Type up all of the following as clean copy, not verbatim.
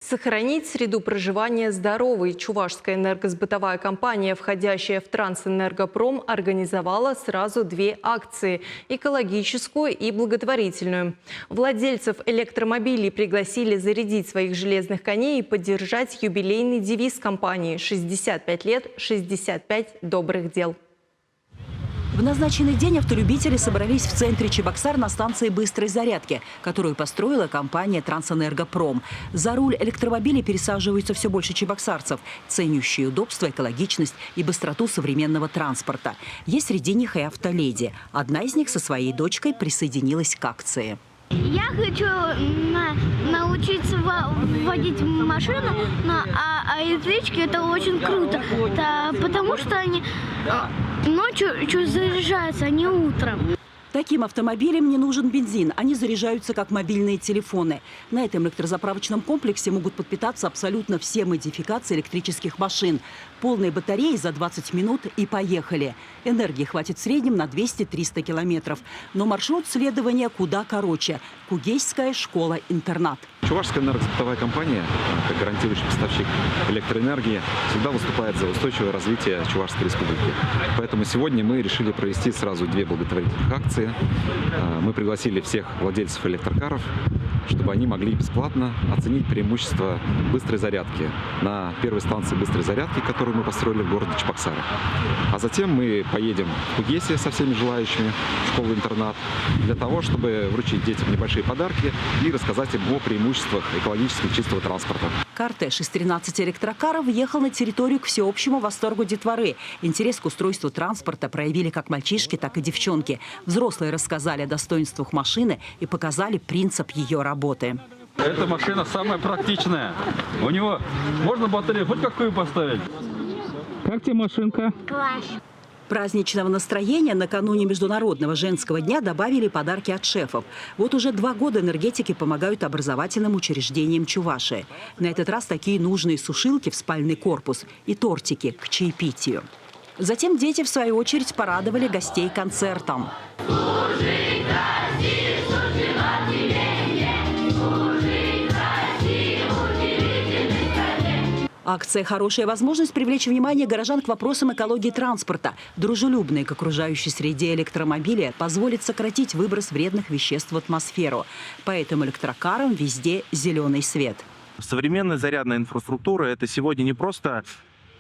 Сохранить среду проживания здоровой. Чувашская энергосбытовая компания, входящая в Трансэнергопром, организовала сразу две акции – экологическую и благотворительную. Владельцев электромобилей пригласили зарядить своих железных коней и поддержать юбилейный девиз компании «65 лет, 65 добрых дел». В назначенный день автолюбители собрались в центре Чебоксар на станции быстрой зарядки, которую построила компания «Трансэнергопром». За руль электромобилей пересаживаются все больше чебоксарцев, ценящие удобство, экологичность и быстроту современного транспорта. Есть среди них и автоледи. Одна из них со своей дочкой присоединилась к акции. Я хочу научиться водить машину, а электрички это очень круто, потому что они ночью заряжаются, а не утром. Таким автомобилям не нужен бензин. Они заряжаются как мобильные телефоны. На этом электрозаправочном комплексе могут подпитаться абсолютно все модификации электрических машин. Полные батареи за 20 минут и поехали. Энергии хватит в среднем на 200-300 километров. Но маршрут следования куда короче. Кугейская школа-интернат. Чувашская энергосбытовая компания, как гарантирующий поставщик электроэнергии, всегда выступает за устойчивое развитие Чувашской республики. Поэтому сегодня мы решили провести сразу две благотворительных акции. Мы пригласили всех владельцев электрокаров, чтобы они могли бесплатно оценить преимущества быстрой зарядки на первой станции быстрой зарядки, которую мы построили в городе Чебоксары. А затем мы поедем в Кугейсе со всеми желающими в школу-интернат для того, чтобы вручить детям небольшие подарки и рассказать им о преимуществах экологически чистого транспорта. Кортеж из 13 электрокаров въехал на территорию к всеобщему восторгу детворы. Интерес к устройству транспорта проявили как мальчишки, так и девчонки. Взрослые рассказали о достоинствах машины и показали принцип ее работы. Эта машина самая практичная. У него можно батарею хоть какую поставить. Как тебе машинка? Класс. Праздничного настроения накануне Международного женского дня добавили подарки от шефов. Вот уже 2 года энергетики помогают образовательным учреждениям Чувашии. На этот раз такие нужные сушилки в спальный корпус и тортики к чаепитию. Затем дети, в свою очередь, порадовали гостей концертом. Акция – хорошая возможность привлечь внимание горожан к вопросам экологии транспорта. Дружелюбные к окружающей среде электромобили позволят сократить выброс вредных веществ в атмосферу. Поэтому электрокарам везде зеленый свет. Современная зарядная инфраструктура – это сегодня не просто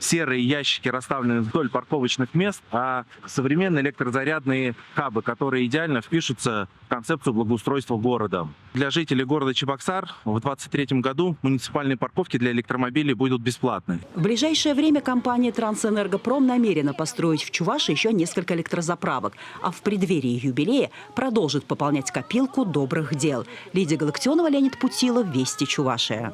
серые ящики, расставленные вдоль парковочных мест, а современные электрозарядные хабы, которые идеально впишутся в концепцию благоустройства города. Для жителей города Чебоксар в 2023 году муниципальные парковки для электромобилей будут бесплатны. В ближайшее время компания «Трансэнергопром» намерена построить в Чувашии еще несколько электрозаправок, а в преддверии юбилея продолжит пополнять копилку добрых дел. Лидия Галактионова, Леонид Путилов, Вести Чувашия.